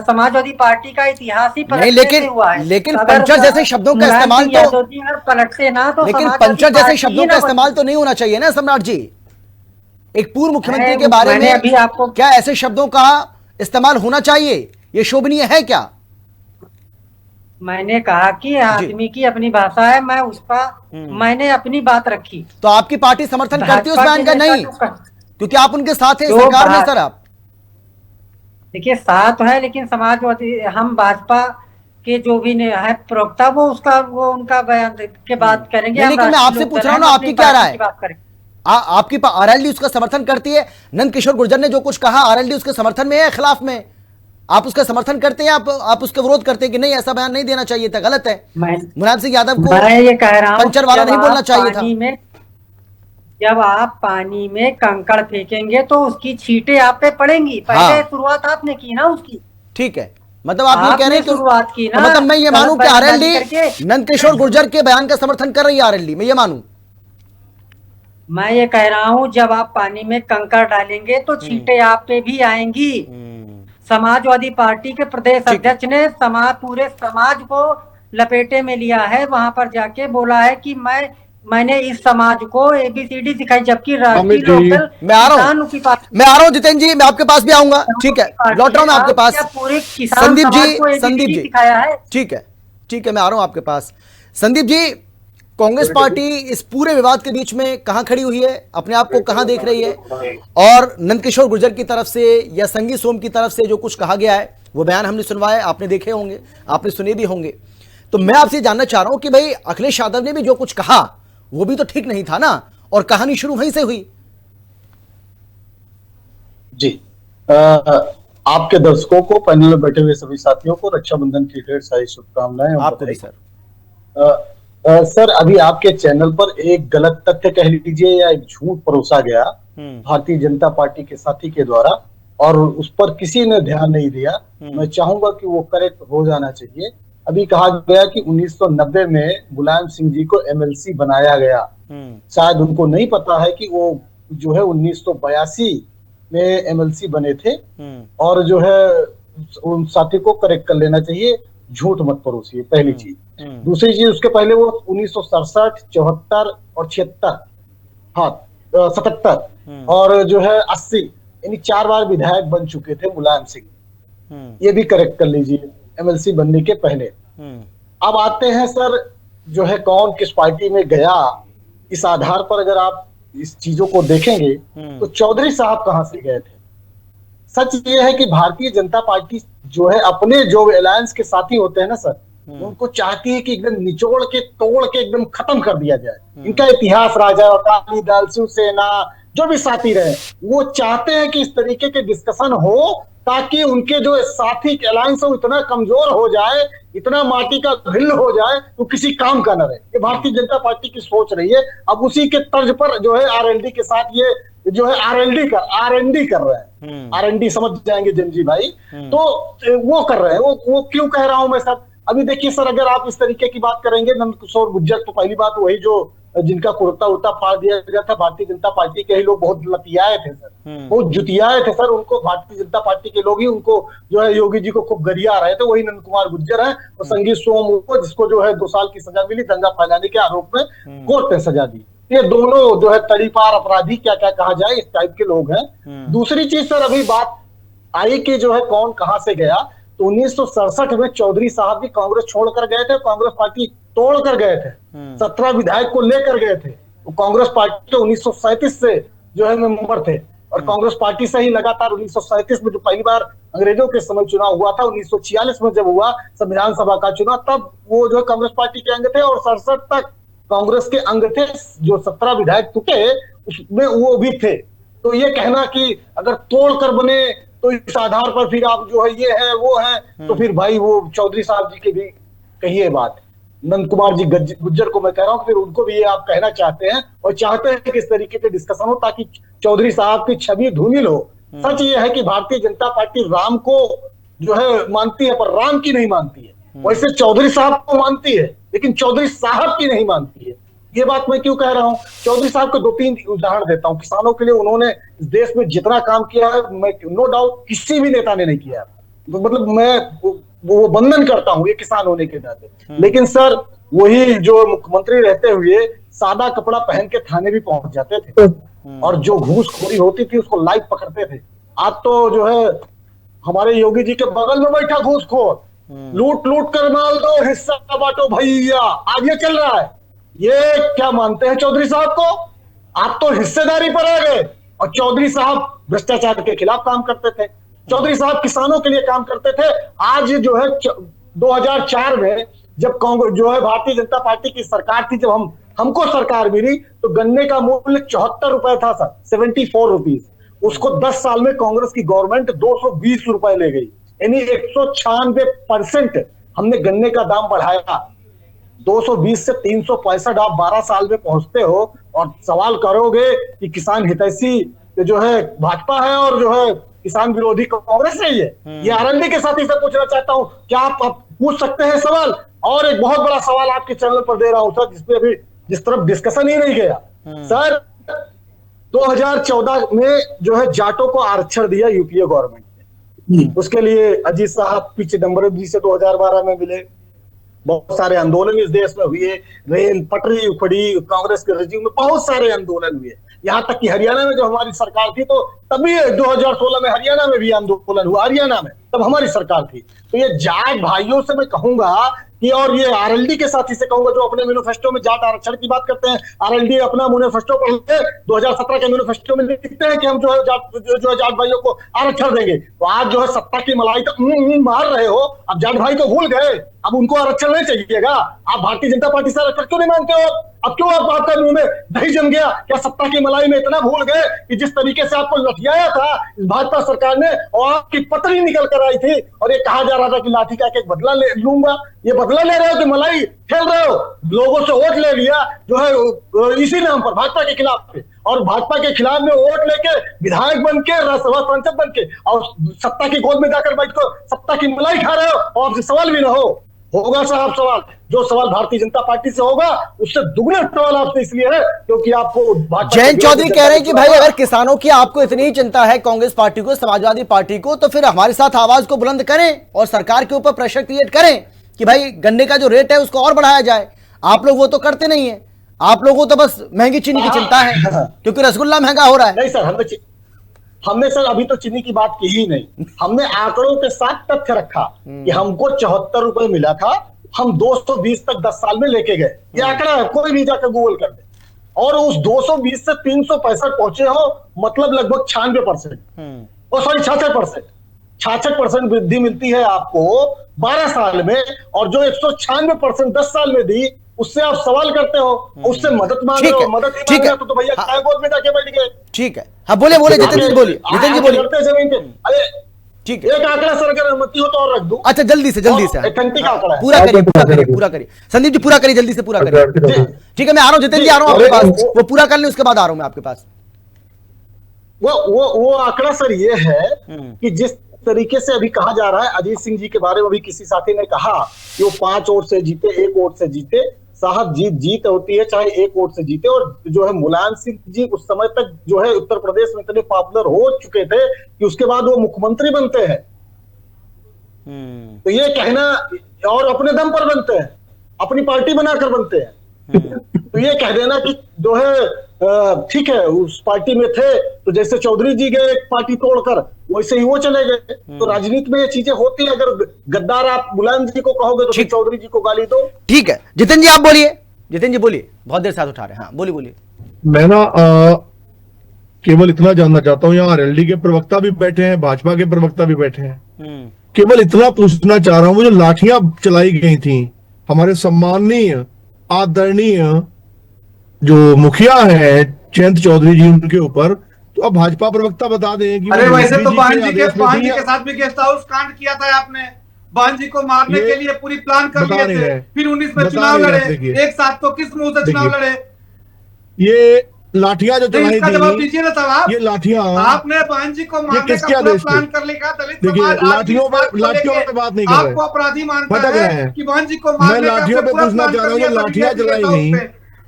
समाजवादी पार्टी का इतिहास ही पलटने से हुआ है। लेकिन पंचर जैसे शब्दों का इस्तेमाल तो पलटते ना तो, लेकिन पंचर जैसे शब्दों का इस्तेमाल तो नहीं होना चाहिए ना सम्राट जी। एक पूर्व मुख्यमंत्री के बारे में अभी आपको क्या ऐसे शब्दों का इस्तेमाल होना चाहिए? ये शोभनीय है क्या? मैंने कहा कि आदमी की अपनी भाषा है, मैं उसका मैंने अपनी बात रखी। तो आपकी पार्टी समर्थन करती है उस बयान का? नहीं, क्योंकि आप उनके साथ हैं सरकार में। सर आप देखिए, साथ है, लेकिन समाजवादी हम भाजपा के जो भी है प्रवक्ता वो उनका बयान के बात करेंगे। लेकिन मैं आपसे पूछ रहा हूँ ना, आपकी क्या राय है? आपकी आरएलडी उसका समर्थन करती है? नंद किशोर गुर्जर ने जो कुछ कहा, आरएलडी उसके समर्थन में है या खिलाफ में? आप उसका समर्थन करते हैं, आप उसका विरोध करते हैं कि नहीं ऐसा बयान नहीं देना चाहिए था, गलत है, मुलायम सिंह यादव को मैं ये कह रहा हूं पंचर वाला नहीं बोलना चाहिए था? जब आप पानी में कंकड़ फेंकेंगे तो उसकी छींटे आप पे पड़ेंगी। पहले शुरुआत आपने की ना उसकी। ठीक है, मतलब आप ये कह रहे हैं शुरुआत की ना, मतलब मैं ये मानूं कि आरएलडी नंद किशोर गुर्जर के बयान का समर्थन कर रही है? आरएलडी मैं ये मानूं? मैं ये कह रहा हूं जब आप पानी में कंकड़ डालेंगे तो छींटे आप पे भी आएंगी। समाजवादी पार्टी के प्रदेश अध्यक्ष ने पूरे समाज को लपेटे में लिया है। वहां पर जाके बोला है कि मैंने इस समाज को ABCD सिखाई, जबकि राष्ट्रीय लोकदल मैं आ रहा हूँ जितेंद्र जी, मैं आपके पास भी आऊंगा। ठीक है, लौट रहा हूँ मैं आपके पास। पूरे संदीप जी सिखाया है। ठीक है, मैं आ रहा हूँ आपके पास। संदीप जी, कांग्रेस पार्टी इस पूरे विवाद के बीच में कहां खड़ी हुई है? अपने आप को कहां देख रही है? और नंद किशोर गुर्जर की तरफ से या संगी सोम की तरफ से जो कुछ कहा गया है, वो बयान हमने सुनवाया, आपने देखे होंगे, आपने सुने भी होंगे। तो मैं आपसे जानना चाह रहा हूं कि भाई अखिलेश यादव ने भी जो कुछ कहा वो भी तो ठीक नहीं था ना, और कहानी शुरू वहीं से हुई। जी, आपके दर्शकों को, पैनल में बैठे हुए सभी साथियों को रक्षाबंधन की ढेर सारी शुभकामनाएं। आपको भी सर। सर, अभी आपके चैनल पर एक गलत तथ्य कह लीजिए या एक झूठ परोसा गया भारतीय जनता पार्टी के साथी के द्वारा, और उस पर किसी ने ध्यान नहीं दिया। मैं चाहूंगा कि वो करेक्ट हो जाना चाहिए। अभी कहा गया कि 1990 में मुलायम सिंह जी को MLC बनाया गया। शायद उनको नहीं पता है कि वो जो है 1982 में MLC बने थे, और जो है उन साथी को करेक्ट कर लेना चाहिए, झूठ मत परोसिए, पहली चीज। दूसरी चीज, उसके पहले वो 1967, 74 और 76, हाँ 77 और जो है 80, यानी 4 बार विधायक बन चुके थे मुलायम सिंह। ये भी करेक्ट कर लीजिए MLC बनने के पहले। अब आते हैं सर, जो है कौन किस पार्टी में गया, इस आधार पर अगर आप इस चीजों को देखेंगे तो चौधरी साहब कहां से गए थे। सच ये है कि भारतीय जनता पार्टी जो है अपने जो अलायंस के साथी होते हैं ना सर, उनको चाहती है कि एकदम निचोड़ के तोड़ के एकदम खत्म कर दिया जाए। इनका इतिहास राजा, अकाली दल, शिवसेना, जो भी साथी रहे, वो चाहते हैं कि इस तरीके के डिस्कशन हो ताकि उनके जो साथी अलायंस हो इतना कमजोर हो जाए, इतना माटी का ढिल हो जाए तो किसी काम का न रहे। ये भारतीय जनता पार्टी की सोच रही है। अब उसी के तर्ज पर जो है आरएलडी के साथ ये जो है आरएनडी कर रहे हैं। आरएनडी समझ जाएंगे जनजी भाई। तो वो कर रहे हैं। वो क्यों कह रहा हूं मैं सर, अभी देखिए सर, अगर आप इस तरीके की बात करेंगे, नंदकिशोर गुर्जर तो पहली बात वही जो जिनका कुर्ता उर्ता फाड़ दिया गया था, भारतीय जनता पार्टी के ही लोग बहुत लतियाए थे सर, बहुत जुतियाए थे सर, उनको भारतीय जनता पार्टी के लोग ही उनको जो है योगी जी को खूब गरिया रहे थे, वही नंद कुमार गुर्जर है और संगीत सोम को, जिसको जो है 2 साल की सजा मिली दंगा फैलाने के आरोप में, कोर्ट ने सजा दी। ये दोनों जो है तड़ीपार अपराधी, क्या क्या कहा जाए, इस टाइप के लोग हैं। दूसरी चीज सर, अभी बात आई कि जो है कौन कहां से गया, तो 1967 में चौधरी साहब भी कांग्रेस छोड़कर गए थे, कांग्रेस पार्टी तोड़कर गए थे, 17 विधायक को लेकर गए थे। वो कांग्रेस पार्टी तो 1937 से जो है मेंबर थे और कांग्रेस पार्टी से ही लगातार 1937 में जो पहली बार अंग्रेजों के समय चुनाव हुआ था, 1946 में जब हुआ संविधान सभा का चुनाव, तब वो जो है कांग्रेस पार्टी के अंग थे और 67 तक कांग्रेस के अंग थे। जो 17 विधायक टूटे उसमें वो भी थे। तो ये कहना कि अगर तोड़ कर बने तो इस आधार पर फिर आप जो है ये है वो है, तो फिर भाई वो चौधरी साहब जी की भी कहिए बात, नंद कुमार जी गुज्जर को मैं कह रहा हूँ, फिर उनको भी ये आप कहना चाहते हैं और चाहते हैं कि इस तरीके के डिस्कशन हो ताकि चौधरी साहब की छवि धूमिल हो। सच ये है कि भारतीय जनता पार्टी राम को जो है मानती है, पर राम की नहीं मानती है। वैसे चौधरी साहब को मानती है, लेकिन चौधरी साहब की नहीं मानती है। ये बात मैं क्यों कह रहा हूँ? चौधरी साहब को 2-3 उदाहरण देता हूँ। किसानों के लिए उन्होंने इस देश में जितना काम किया है, मैं नो डाउट किसी भी नेता ने नहीं किया है, तो मतलब मैं वो वंदन करता हूँ ये किसान होने के नाते। लेकिन सर वही जो मुख्यमंत्री रहते हुए सादा कपड़ा पहन के थाने भी पहुंच जाते थे और जो घूसखोरी होती थी उसको लाइव पकड़ते थे। आज तो जो है हमारे योगी जी के बगल में बैठा घूसखोर, लूट लूट कर माल दो, हिस्सा बांटो भैया, आज ये चल रहा है। ये क्या मानते हैं चौधरी साहब को? आप तो हिस्सेदारी पर आ गए। और चौधरी साहब भ्रष्टाचार के खिलाफ काम करते थे, चौधरी साहब किसानों के लिए काम करते थे। आज जो है 2004 में जब कांग्रेस जो है भारतीय जनता पार्टी की सरकार थी, जब हमको सरकार मिली तो गन्ने का मूल्य 74 रुपए था सर, 74 रुपीज। उसको 10 साल में कांग्रेस की गवर्नमेंट 220 रुपए ले गई, यानी 196% हमने गन्ने का दाम बढ़ाया। 220 से 365 आप 12 साल में पहुंचते हो और सवाल करोगे कि किसान हितैषी जो है भाजपा है और जो है किसान विरोधी कांग्रेस नहीं है। ये आरएलडी के साथी से पूछना चाहता हूं, क्या आप पूछ सकते हैं सवाल? और एक बहुत बड़ा सवाल आपके चैनल पर दे रहा हूं सर, जिसपे अभी जिस तरफ डिस्कशन ही नहीं गया सर। 2014 में जो है जाटों को आरक्षण दिया यूपीए गवर्नमेंट ने, उसके लिए अजीत साहब पी चिदम्बरम से 2012 में मिले। बहुत सारे आंदोलन इस देश में हुए, रेल पटरी उखड़ी, कांग्रेस के रजीम में बहुत सारे आंदोलन हुए। यहाँ तक कि हरियाणा में जो हमारी सरकार थी, तो तभी 2016 में हरियाणा में भी आंदोलन हुआ, हरियाणा में तब हमारी सरकार थी। तो ये जाट भाइयों से मैं कहूंगा कि, और ये आरएलडी के साथी से कहूंगा जो अपने मैनिफेस्टो में जाट आरक्षण की बात करते हैं, आरएलडी अपना मैनिफेस्टो पढ़ते 2017 के मैनिफेस्टो में लिखते हैं कि हम जो है जाट भाइयों को आरक्षण देंगे। तो आज जो है सत्ता की मलाई तो मार रहे हो, अब जाट भाई को भूल गए, अब उनको आरक्षण नहीं चाहिएगा। आप भारतीय जनता पार्टी से आरक्षण क्यों नहीं मांगते हो? अब क्यों आपका मुंह में दही जम गया? क्या सत्ता की मलाई में इतना भूल गए कि जिस तरीके से आपको लठियाया था इस भाजपा सरकार ने, और आपकी पतरी निकल कर आई थी और ये कहा जा रहा था कि लाठी का एक बदला ले लूंगा। ये बदला ले रहे हो कि मलाई खेल रहे हो? लोगों से वोट ले लिया जो है इसी नाम पर भाजपा के खिलाफ पे, और भाजपा के खिलाफ में वोट लेके विधायक बन के, राज्यसभा सांसद बन के, और सत्ता की गोद में जाकर बैठ कर सत्ता की मलाई खा रहे हो। और आपसे सवाल भी ना होगा साहब, सवाल जो सवाल भारतीय जनता पार्टी से होगा उससे दुगने सवाल आपसे इसलिए है क्योंकि आपको जयंत चौधरी कह रहे हैं कि भाई अगर किसानों की आपको इतनी ही चिंता है, कांग्रेस पार्टी को, समाजवादी पार्टी को, तो फिर हमारे साथ आवाज को बुलंद करें और सरकार के ऊपर प्रेशर क्रिएट करें कि भाई गन्ने का जो रेट है उसको और बढ़ाया जाए। आप लोग वो तो करते नहीं है, आप लोगों को तो बस महंगी चीनी की चिंता है क्योंकि रसगुल्ला महंगा हो रहा है। नहीं सर, हमने सर अभी तो चीनी की बात की ही नहीं, हमने आंकड़ों के साथ तथ्य रखा कि हमको 74 रुपए मिला था, हम 220 तक 10 साल में लेके गए। ये आंकड़ा है, कोई भी जाकर गूगल कर दे। और उस 220 से 365 पहुंचे हो, मतलब लगभग 96%, सॉरी 66%, 66% वृद्धि मिलती है आपको 12 साल में। और जो 196% 10 साल में दी, उससे आप सवाल करते हो, उससे मदद मांग रहे हो। मदद ही मांग रहे हो तो भैया चाय गोद में जाके बैठ गए। ठीक है, हाँ बोले जितेंद्र जी बोलिए, जितेंद्र जी बोलिए। जमीन पे अरे ठीक है, एक आंकड़ा सर अगर अनुमति हो तो और रख दूं। अच्छा जल्दी से ऑथेंटिक आंकड़ा है, पूरा करिए संदीप जी, पूरा करिए, जल्दी से पूरा करिए। ठीक है, मैं आ रहा हूँ जितेंद्र जी, आ रहा हूँ आपके पास, वो पूरा कर लें उसके बाद आ रहा हूँ मैं आपके पास। वो आंकड़ा सर ये है कि जिस तरीके से अभी कहा जा रहा है, अजीत सिंह जी के बारे में भी किसी साथी ने कहा कि वो 5 वोट से जीते, 1 वोट से जीते, साहब जीत होती है चाहे 1 वोट से जीते। और जो है मुलायम सिंह जी उस समय तक जो है उत्तर प्रदेश में इतने पॉपुलर हो चुके थे कि उसके बाद वो मुख्यमंत्री बनते हैं। तो ये कहना, और अपने दम पर बनते हैं, अपनी पार्टी बनाकर बनते हैं। तो ये कह देना कि जो है ठीक है उस पार्टी में थे तो जैसे चौधरी जी गए पार्टी तोड़कर वैसे ही वो चले गए। तो राजनीति में ये चीजें होती है। अगर गद्दार आप मुलायम जी को कहोगे तो फिर चौधरी जी को गाली दो। ठीक है, जितिन जी आप बोलिए। जितिन जी बोलिए, बहुत देर साथ उठा रहे हैं। हाँ बोलिए। मैं ना केवल इतना जानना चाहता हूँ, यहाँ आरएलडी के प्रवक्ता भी बैठे हैं, भाजपा के प्रवक्ता भी बैठे हैं, केवल इतना पूछना चाह रहा हूँ, वो जो लाठियां चलाई गई थी हमारे सम्माननीय आदरणीय जो मुखिया है जयंत चौधरी जी उनके ऊपर, तो अब भाजपा प्रवक्ता बता दें कि अरे वैसे तो बान जी के साथ भी गेस्ट हाउस कांड किया था आपने। बान जी को मारने के लिए पूरी प्लान कर लिए थे, फिर 19 में चुनाव लड़े, एक साथ तो किस मुंह से चुनाव लड़े? ये लाठियां जो चलाई थी, जवाब दीजिए ना साहब। ये लाठियां आपने बान जी को मारने का पूरा प्लान कर लिया। दलित समाज लाठियों पे बात नहीं कर रहे, आपको अपराधी मानता है कि बान जी को मारने का लाठियों पे पूछना चाह रहा हूँ, लाठियां चलाई नहीं,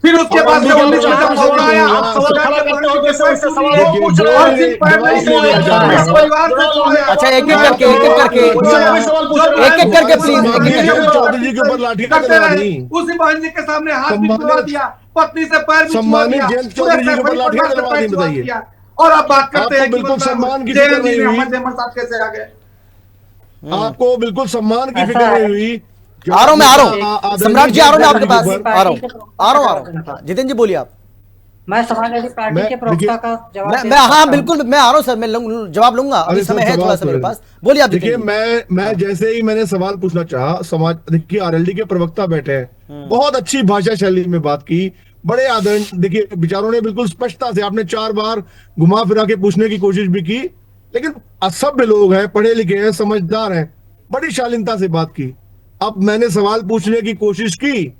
फिर उसके बाद में 19 में मौका आया। अच्छा एक एक करके प्लीज, चौधरी जी के ऊपर लाठियां चला दी, उसी बान जी के सामने हाथ भी छुआ दिया, पत्नी से पैर भी छुआ दिया, चौधरी जी के ऊपर लाठियां चलवा दी। बताइए, और आप बात करते हैं बिल्कुल सम्मान की फिक्र नहीं हुई, कैसे आ गए? आपको बिल्कुल सम्मान की फिक्र नहीं हुई। आ रहा हूँ सम्राट जी, आ रहा हूँ आपके पास, आ रहा हूँ। जितिन जी बोलिए आप। मैं समाजवादी पार्टी के प्रवक्ता का जवाब हाँ बिल्कुल मैं आ रहा हूँ सर, मैं जवाब लूंगा, अभी समय है थोड़ा सा मेरे पास। बोलिए आप। देखिए मैं जैसे ही मैंने सवाल पूछना चाहा, समाज देखिए आरएलडी के प्रवक्ता बैठे हैं, बहुत अच्छी भाषा शैली में बात की, बड़े आदरण, देखिए विचारों ने बिल्कुल स्पष्टता से, आपने 4 बार घुमा फिरा के पूछने की कोशिश भी की, लेकिन असभ्य लोग हैं, पढ़े लिखे हैं, समझदार हैं, बड़ी शालीनता से बात की। अब मैंने सवाल पूछने की कोशिश की,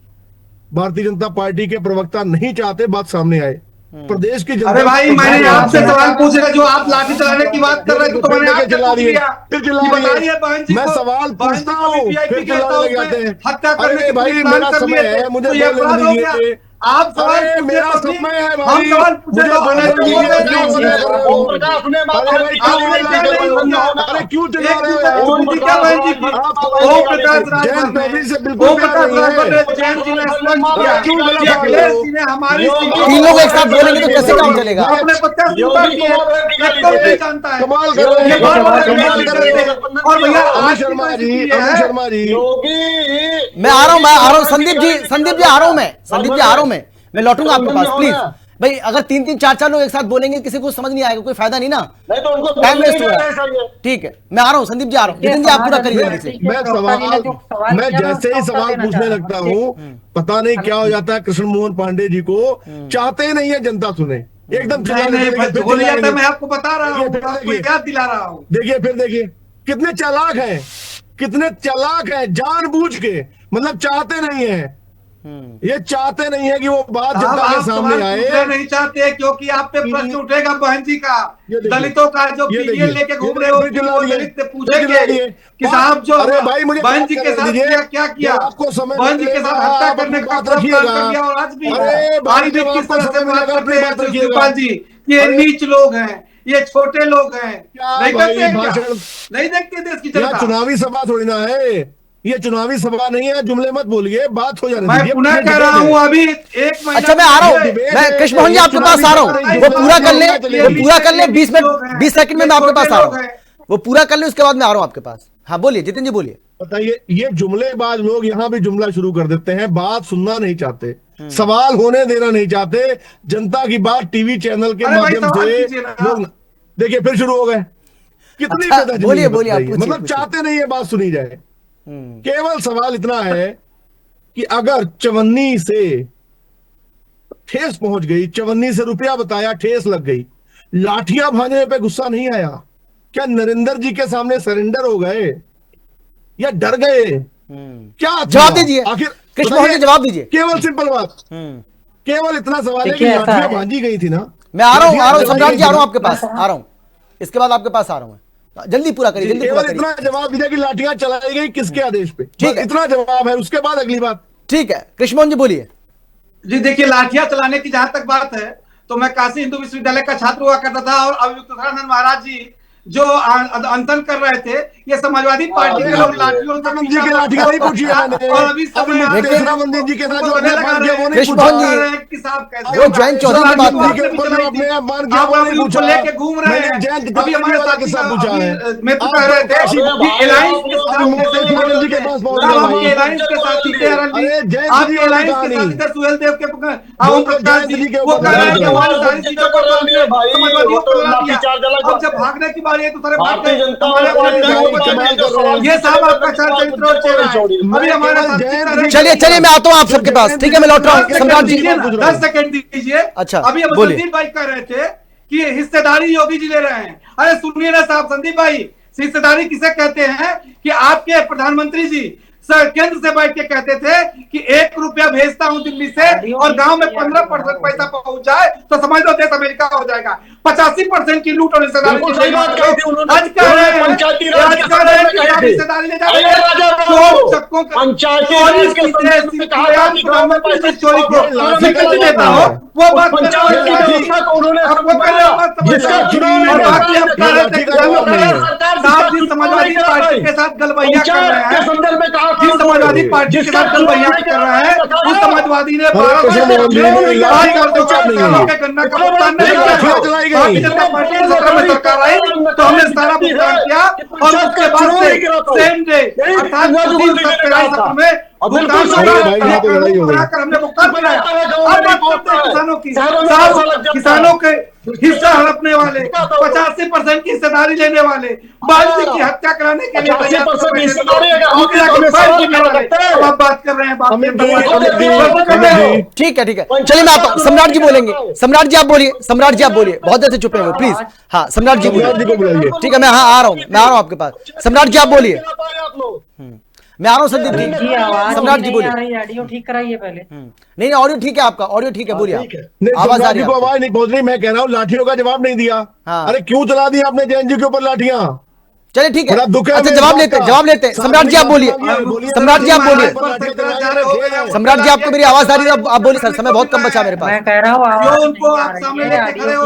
भारतीय जनता पार्टी के प्रवक्ता नहीं चाहते बात सामने आए। प्रदेश की जनता, अरे भाई मैंने आपसे सवाल पूछा, जो आप लाठी चलाने की बात कर रहे थे तो मैंने आपसे पूछ लिया कि बताइए बहन जी, मैं सवाल पूछता हूँ फिर चिल्लाने लग जाते हैं। हत्या करने के भाई मेरा समय है, मुझे बोलने दीजिए। आप सवाल मेरा समय है हम भाई, सवाल पूछे तो अरे क्यों चिल्ला रहे हो? हमारी 3 लोग एक साथ बोलेंगे तो कैसे काम चलेगा? अपने जानता है। और भैया अमित शर्मा जी मैं आ रहा हूँ संदीप जी आ रहा हूँ मैं लौटूंगा आपके पास प्लीज। भाई अगर 3-3, 4-4 लोग एक साथ बोलेंगे किसी को समझ नहीं आएगा, कोई फायदा नहीं ना, टाइम वेस्ट हो रहा है। ठीक है मैं आ रहा हूँ संदीप जी, आ रहा हूँ। जितिन जी आप पूरा करिए जल्दी से। मैं जैसे ही सवाल पूछने लगता हूँ, पता नहीं क्या हो जाता है, कृष्ण मोहन पांडे जी को चाहते ही नहीं है जनता सुने, एकदम मैं आपको बता रहा हूँ, याद दिला रहा हूँ। देखिए कितने चालाक हैं, जानबूझ के, मतलब चाहते नहीं है, ये चाहते नहीं है कि वो बात जनता के सामने आए, नहीं चाहते क्योंकि आप पे प्रश्न उठेगा बहन जी का, दलितों का जो पीडीएल लेके घूम रहे हो, दलित पूछेंगे कि साहब जो बहन जी के साथ क्या किया, बहन जी के साथ हत्या करने का प्लान कर दिया। और आज भी किस तरह से बात करते हैं शिवपाल जी, ये नीच लोग हैं, ये छोटे लोग हैं, नहीं देखते देश की जनता। चुनावी सभा थोड़ी ना है, ये चुनावी सभा नहीं है, जुमले मत बोलिए, बात हो जाने मैं पुनः कह रहा हूँ अभी 1 महीना। अच्छा मैं आ रहा हूँ, मैं कृष्ण मोहन जी आपके पास आ रहा हूँ, वो पूरा कर ले 20 सेकंड में मैं आपके पास आ रहा हूँ, वो पूरा कर ले उसके बाद मैं आ रहा हूँ आपके पास। हाँ बोलिए जितिन जी बोलिए। बताइए, ये जुमलेबाज लोग यहाँ भी जुमला शुरू कर देते हैं, बात सुनना नहीं चाहते, सवाल होने देना नहीं चाहते, जनता की बात टीवी चैनल के माध्यम से लोग, देखिए फिर शुरू हो गए। कितनी बोलिए मतलब चाहते नहीं है बात सुनी जाए। केवल सवाल इतना है कि अगर चवन्नी से ठेस पहुंच गई, चवन्नी से रुपया बताया, ठेस लग गई, लाठियां भाजने पे गुस्सा नहीं आया, क्या नरेंद्र जी के सामने सरेंडर हो गए या डर गए? क्या जवाब दीजिए, आखिर कृष्ण मोहन जी जवाब दीजिए। केवल सिंपल बात, केवल इतना सवाल है कि लाठियां भाजी गई थी ना। मैं आ रहा हूँ सम्राट जी, आ रहा हूँ आपके पास, आ रहा हूँ, इसके बाद आपके पास आ रहा हूँ। जल्दी पूरा करिए, जल्दी पूरा केवल करिए। इतना जवाब दीजिए कि लाठियां चलाई गई किसके आदेश पे, ठीक है। इतना जवाब है, उसके बाद अगली बात। ठीक है, कृष्णमोहन जी बोलिए। जी देखिए, लाठियां चलाने की जहां तक बात है तो मैं काशी हिंदू विश्वविद्यालय का छात्र हुआ करता था, और अभियुक्तानंद महाराज जी जो अनशन कर रहे थे, ये समाजवादी पार्टी के लोग लाठियों से मंदिर की लाठियां नहीं पूछी मैंने, और अभी समय मंदिर जी के साथ जो आपने मान किया वो नहीं कृष्णमोहन पूछा। जी, वो जयंत चौधरी की बात मंदिर के ऊपर जो आपने मान किया वो नहीं पूछा। लेके घूम रहे हैं, मैंने जयंत अभी हमारे वाला साथी किस्सा पूछा है। मैं तो कह रहे थे कि एलायंस के साथ जी के पास पहुंच आप गए। एलायंस के साथी थे, अरे जयंत आप जी एलायंस वाली के कहानी। साथी थे सुहेल देव के ओम प्रकाश जी, जयंत जी के वो ऊपर कह रहे हैं कि लगा हमारी दिया। सारी चीजों को समाजवादियों को लगा दिया। अब जब भागने की बारी है तो सारे भाग गए। हमारे अपने विधायकों को चले। ये साहब आपका चार चरित्र और चेहरा है। अभी हमारे साथ चलिए मैं आता हूं आप सबके पास, ठीक है, मैं लौट रहा हूं। सम्राट जी 10 सेकंड दीजिए। अच्छा, अभी हम बोलिए। संदीप भाई कह रहे थे कि हिस्सेदारी योगी जी ले रहे हैं। अरे सुनिए ना साहब, संदीप भाई, हिस्सेदारी किसे कहते हैं कि आपके प्रधानमंत्री जी सर केंद्र से बैठ के कहते थे कि 1 रुपया भेजता हूं दिल्ली से और गांव में 15% पैसा पहुंच जाए तो समझ लो देश अमेरिका हो जाएगा। 85% की लूट और हिस्सेदारी आज कह रहे हैं हिस्सेदारी ले जा रहे हैं। चोरी को स्वीकृति देता हो वो बात समाजवादी पार्टी के साथ गलबैया कर रहे हैं। जिस समाजवादी पार्टी के साथ गलबैया कर रहा है उस समाजवादी ने 12 के गन्ना का भुगतान नहीं किया। भारतीय जनता पार्टी की 17 में सरकार आई तो हमने सारा भुगतान किया और उसके बाद से सेम डे अर्थात में भुगतान बनाकर हमने भुगतान कराया। अब बात करते हैं किसानों की। किसानों के हिस्सा हड़पने वाले, 85% की हिस्सेदारी लेने वाले, बाल्टी की हत्या कराने के लिए अब आप बात कर रहे हैं। ठीक है, चलिए मैं आता हूं। सम्राट जी बोलेंगे। सम्राट जी आप बोलिए। सम्राट जी आप बोलिए, बहुत देर से चुप रहे हो प्लीज। हाँ सम्राट जी बोलिए। ठीक है, मैं आ रहा हूं आपके पास। सम्राट जी आप बोलिए। मैं आ रहा हूँ संदीप जी। सम्राट जी बोलिए। ऑडियो ठीक कराइए पहले। नहीं ऑडियो ठीक है, आपका ऑडियो ठीक है, बोलिए आप। आवाज आ रही है, आवाज नहीं पहुंच रही। मैं कह रहा हूँ लाठियों का जवाब नहीं दिया। हाँ। अरे क्यों चला दिया आपने जयंत जी के ऊपर लाठियां? चलिए ठीक है, अच्छा जवाब लेते। सम्राट जी आप बोलिए। सम्राट जी आप बोलिए। सम्राट जी आपको मेरी आवाज आ रही है? आप बोलिए सर, समय बहुत कम बचा मेरे पास। मैं कह रहा हूँ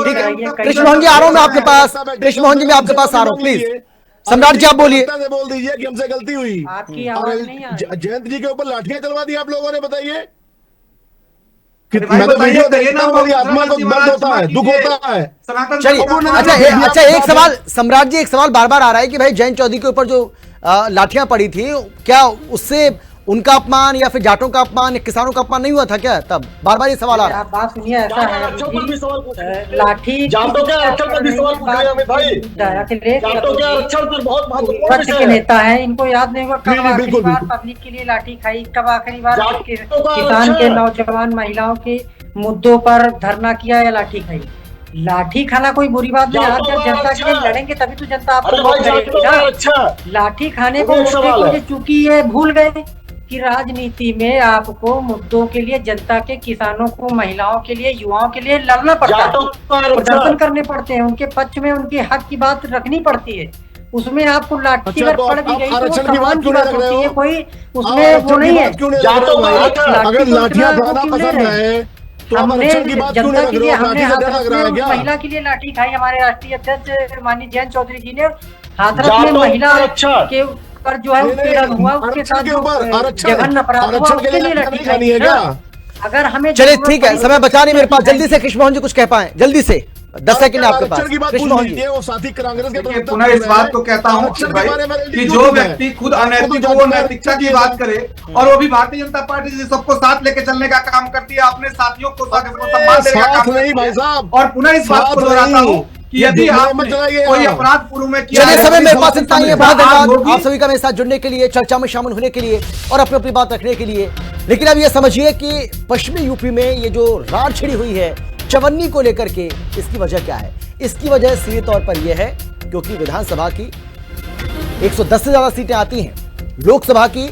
ठीक है, कृष्णमोहन जी आ रहा हूँ मैं आपके पास। कृष्णमोहन जी मैं आपके पास आ रहा हूँ, प्लीज। सम्राट जी आप बोलिए। बोल दीजिए कि हमसे गलती हुई। आपकी आवाज नहीं आ रही। जयंत जी के ऊपर लाठियां चलवा दी आप लोगों ने, बताइए। मैं तो वीडियो देखिए ना, मेरी आत्मा को दर्द होता है, दुख होता है। चलिए अच्छा एक सवाल सम्राट जी, एक सवाल बार बार आ रहा है कि भाई जयंत चौधरी के ऊपर जो लाठियां पड़ी थी, क्या उससे उनका अपमान या फिर जाटों का अपमान या किसानों का अपमान नहीं हुआ था क्या? तब बार बार ये सवाल आ रहा है। आप बात सुनिए, ऐसा है लाठी विपक्ष के नेता है, इनको याद नहीं होगा कब आखिरी बार पब्लिक के लिए लाठी खाई, कब आखिरी बार किसान के नौजवान महिलाओं के मुद्दों पर धरना किया या लाठी खाई। लाठी खाना कोई बुरी बात नहीं। आप जब जनता के लिए लड़ेंगे तभी तो जनता आपको वोट करेगी ना। लाठी खाने को चूंकि ये भूल गए कि राजनीति में आपको मुद्दों के लिए, जनता के, किसानों को, महिलाओं के लिए, युवाओं के लिए लड़ना पड़ता है, प्रदर्शन करने पड़ते हैं, उनके पक्ष में उनके हक की बात रखनी पड़ती है। उसमें आपको लाठी अगर पड़ भी गई तो वो सम्मान की बात होती है, कोई उसमें वो नहीं है। अगर लाठियां खाना पसंद है तो हमने जनता के लिए, हमने महिला के लिए लाठी खाई। हमारे राष्ट्रीय अध्यक्ष माननीय जयंत चौधरी जी ने हाथरस में महिला के पर जो है उत्पीड़न हुआ, उसके साथ जघन्य अपराध हुआ, उसके लिए लाठी खाई। अगर हमें चलिए ठीक है, समय बचा नहीं मेरे पास। जल्दी से कृष्णमोहन जी कुछ कह पाए, जल्दी से 10 सेकंड आपके पास। कृष्णमोहन जी वो साथी कांग्रेस के पुनः इस बात को कहता हूँ कि जो व्यक्ति खुद अनैतिक हो वो नैतिकता की बात करे, और वो भी भारतीय जनता पार्टी से सबको साथ लेके चलने का काम करती है, अपने साथियों को सम्मान देने का काम नहीं भाई साहब। और पुनः इस बात को दोहराता हूँ कि यदि आपने कोई अपराध पूर्व में किया चलिए समय मेरे पास इतना ही है। बहुत धन्यवाद आप सभी का मेरे साथ जुड़ने के लिए, चर्चा में शामिल होने के लिए और अपनी अपनी बात रखने के लिए। लेकिन अब ये समझिए कि पश्चिमी यूपी में ये जो रार छिड़ी हुई है चवन्नी को लेकर के, इसकी वजह क्या है? इसकी वजह सीधे तौर पर यह है क्योंकि विधानसभा की 110 से ज्यादा सीटें आती हैं, लोकसभा की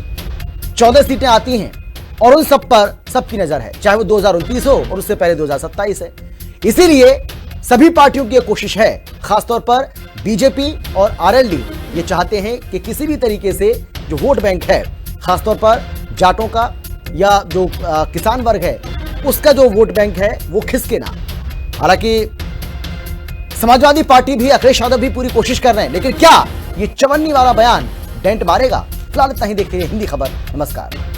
14 सीटें आती हैं और उन सब पर सबकी नजर है, चाहे वो 2029 हो और उससे पहले 2027 है। इसीलिए सभी पार्टियों की कोशिश है, खासतौर पर बीजेपी और आरएलडी ये चाहते हैं कि किसी भी तरीके से जो वोट बैंक है, खासतौर पर जाटों का या जो किसान वर्ग है, उसका जो वोट बैंक है वो खिसके ना। हालांकि समाजवादी पार्टी भी, अखिलेश यादव भी पूरी कोशिश कर रहे हैं, लेकिन क्या ये चवन्नी वाला बयान डेंट मारेगा? फिलहाल इतना ही, देखते हैं हिंदी खबर। नमस्कार।